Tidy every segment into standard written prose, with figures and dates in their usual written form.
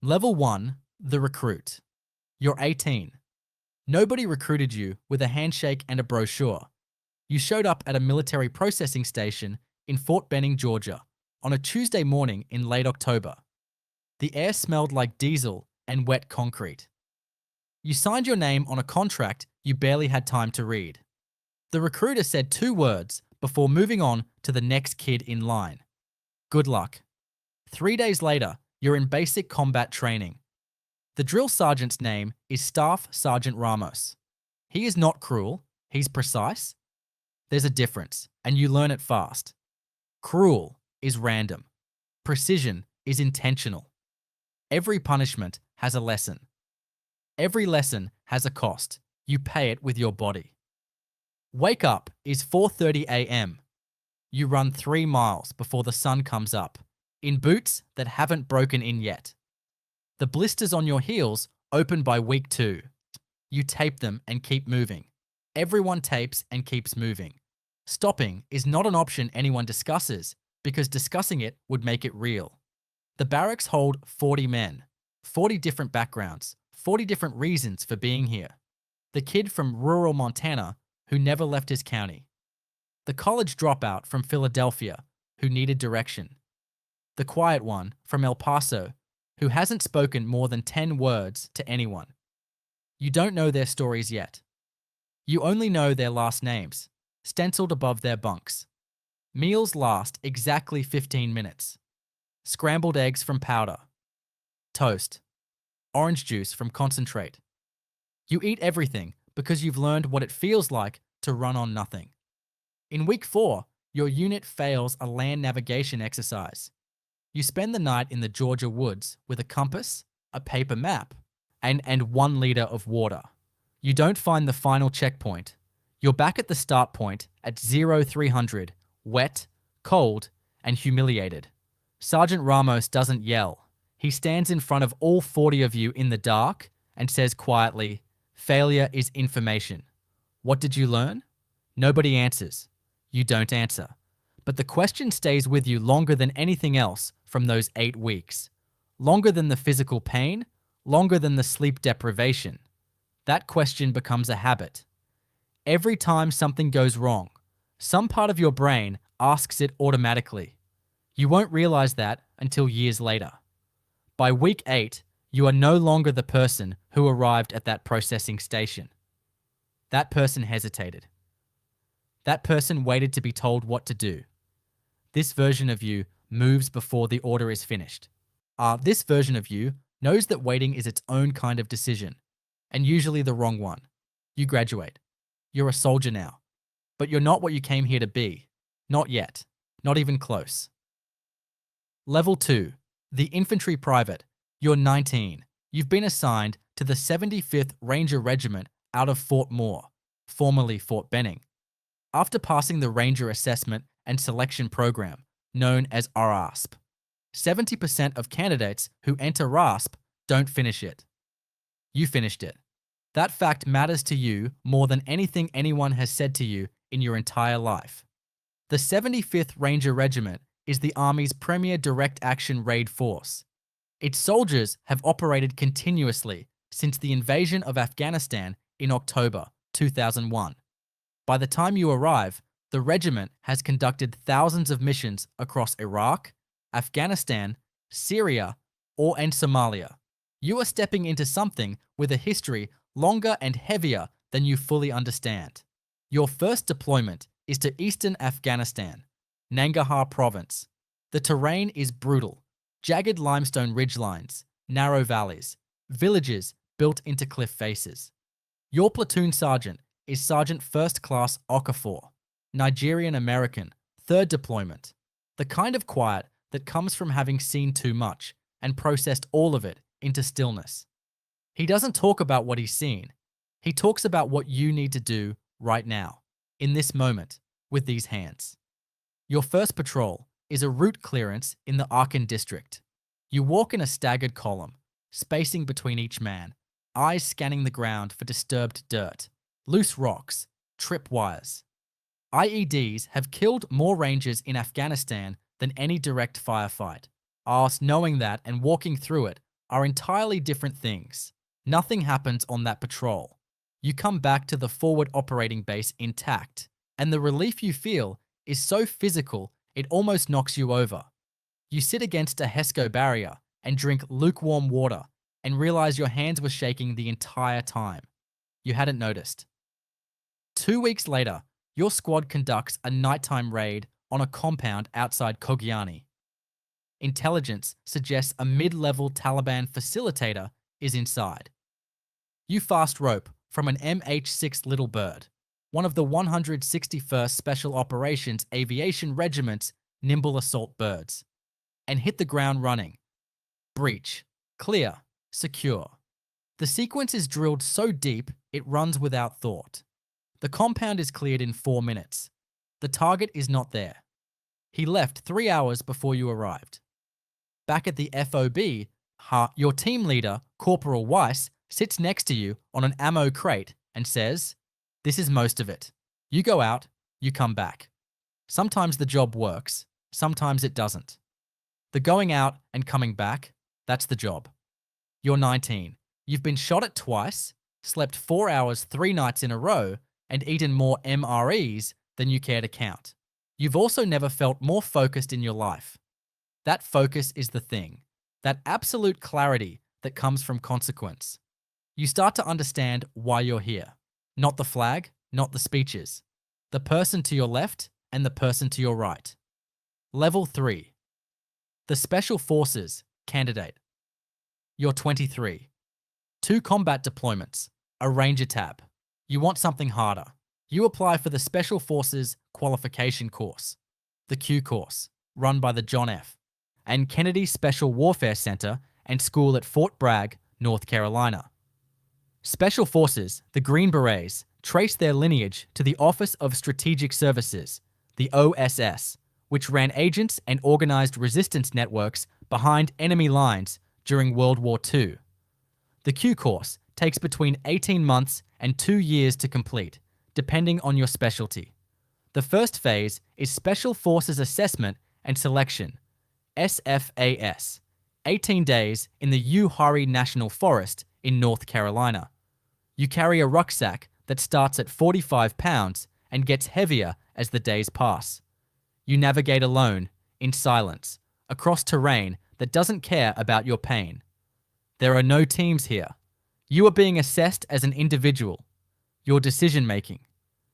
Level 1, the recruit. You're 18. Nobody recruited you with a handshake and a brochure. You showed up at a military processing station in Fort Benning, Georgia, on a Tuesday morning in late October. The air smelled like diesel and wet concrete. You signed your name on a contract you barely had time to read. The recruiter said 2 words before moving on to the next kid in line. Good luck. 3 days later, you're in basic combat training. The drill sergeant's name is Staff Sergeant Ramos. He is not cruel, he's precise. There's a difference, and you learn it fast. Cruel is random. Precision is intentional. Every punishment has a lesson. Every lesson has a cost. You pay it with your body. Wake up is 4:30 a.m. You run 3 miles before the sun comes up, in boots that haven't broken in yet. The blisters on your heels open by week 2. You tape them and keep moving. Everyone tapes and keeps moving. Stopping is not an option anyone discusses because discussing it would make it real. The barracks hold 40 men, 40 different backgrounds, 40 different reasons for being here. The kid from rural Montana who never left his county. The college dropout from Philadelphia who needed direction. The quiet one from El Paso who hasn't spoken more than 10 words to anyone. You don't know their stories yet. You only know their last names, stenciled above their bunks. Meals last exactly 15 minutes. Scrambled eggs from powder. Toast. Orange juice from concentrate. You eat everything because you've learned what it feels like to run on nothing. In week 4, your unit fails a land navigation exercise. You spend the night in the Georgia woods with a compass, a paper map, and 1 liter of water. You don't find the final checkpoint. You're back at the start point at 0300, wet, cold, and humiliated. Sergeant Ramos doesn't yell. He stands in front of all 40 of you in the dark and says quietly, "Failure is information. What did you learn?" Nobody answers. You don't answer. But the question stays with you longer than anything else from those 8 weeks. Longer than the physical pain, longer than the sleep deprivation. That question becomes a habit. Every time something goes wrong, some part of your brain asks it automatically. You won't realize that until years later. By week 8, you are no longer the person who arrived at that processing station. That person hesitated. That person waited to be told what to do. This version of you moves before the order is finished. This version of you knows that waiting is its own kind of decision, and usually the wrong one. You graduate. You're a soldier now. But you're not what you came here to be. Not yet. Not even close. Level 2. The infantry private. You're 19. You've been assigned to the 75th Ranger Regiment out of Fort Moore, formerly Fort Benning. After passing the Ranger Assessment and Selection Program, known as RASP, 70% of candidates who enter RASP don't finish it. You finished it. That fact matters to you more than anything anyone has said to you in your entire life. The 75th Ranger Regiment is the Army's premier direct action raid force. Its soldiers have operated continuously since the invasion of Afghanistan in October 2001. By the time you arrive, the regiment has conducted thousands of missions across Iraq, Afghanistan, Syria, and Somalia. You are stepping into something with a history longer and heavier than you fully understand. Your first deployment is to eastern Afghanistan, Nangarhar province. The terrain is brutal. Jagged limestone ridgelines, narrow valleys, villages built into cliff faces. Your platoon sergeant is Sergeant First Class Okafor, Nigerian American, 3rd deployment. The kind of quiet that comes from having seen too much and processed all of it into stillness. He doesn't talk about what he's seen. He talks about what you need to do right now, in this moment, with these hands. Your first patrol is a route clearance in the Aachen district. You walk in a staggered column, spacing between each man, eyes scanning the ground for disturbed dirt, loose rocks, trip wires. IEDs have killed more Rangers in Afghanistan than any direct firefight. Knowing that and walking through it are entirely different things. Nothing happens on that patrol. You come back to the forward operating base intact, and the relief you feel is so physical it almost knocks you over. You sit against a HESCO barrier and drink lukewarm water and realize your hands were shaking the entire time. You hadn't noticed. 2 weeks later, your squad conducts a nighttime raid on a compound outside Kogiani. Intelligence suggests a mid-level Taliban facilitator is inside. You fast rope from an MH-6 Little Bird, one of the 161st Special Operations Aviation Regiment's nimble assault birds, and hit the ground running. Breach, clear, secure. The sequence is drilled so deep it runs without thought. The compound is cleared in 4 minutes. The target is not there. He left 3 hours before you arrived. Back at the FOB, your team leader, Corporal Weiss, sits next to you on an ammo crate and says, "This is most of it. You go out, you come back." Sometimes the job works, sometimes it doesn't. The going out and coming back, that's the job. You're 19. You've been shot at twice, slept 4 hours 3 nights in a row, and eaten more MREs than you care to count. You've also never felt more focused in your life. That focus is the thing, that absolute clarity that comes from consequence. You start to understand why you're here. Not the flag, not the speeches. The person to your left and the person to your right. Level 3. The Special Forces candidate. You're 23. 2 combat deployments, a Ranger tab. You want something harder. You apply for the Special Forces Qualification Course, the Q course, run by the John F. and Kennedy Special Warfare Center and School at Fort Bragg, North Carolina. Special Forces, the Green Berets, trace their lineage to the Office of Strategic Services, the OSS, which ran agents and organized resistance networks behind enemy lines during World War II. The Q course takes between 18 months and 2 years to complete, depending on your specialty. The first phase is Special Forces Assessment and Selection, SFAS, 18 days in the Uwharrie National Forest in North Carolina. You carry a rucksack that starts at 45 pounds and gets heavier as the days pass. You navigate alone, in silence, across terrain that doesn't care about your pain. There are no teams here. You are being assessed as an individual. Your decision-making,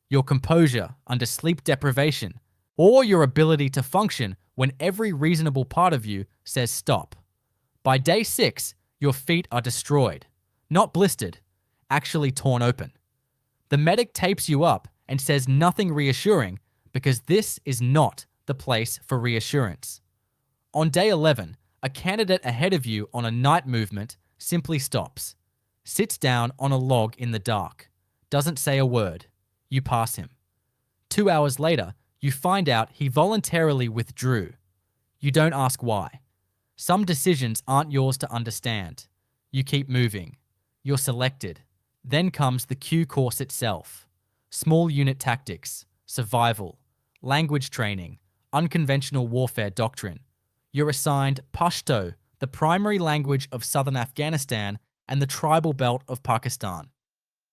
your composure under sleep deprivation, or your ability to function when every reasonable part of you says stop. By day 6, your feet are destroyed, not blistered, actually torn open. The medic tapes you up and says nothing reassuring because this is not the place for reassurance. On day 11, a candidate ahead of you on a night movement simply stops, sits down on a log in the dark, doesn't say a word. You pass him. 2 hours later, you find out he voluntarily withdrew. You don't ask why. Some decisions aren't yours to understand. You keep moving. You're selected. Then comes the Q course itself. Small unit tactics, survival, language training, unconventional warfare doctrine. You're assigned Pashto, the primary language of southern Afghanistan and the tribal belt of Pakistan.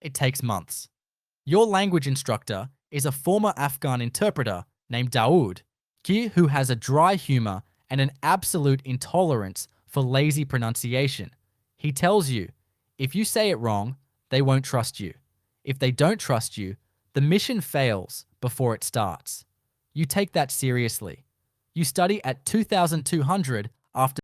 It takes months. Your language instructor is a former Afghan interpreter named Daoud, who has a dry humor and an absolute intolerance for lazy pronunciation. He tells you, if you say it wrong, they won't trust you. If they don't trust you, the mission fails before it starts. You take that seriously. You study at 2,200 after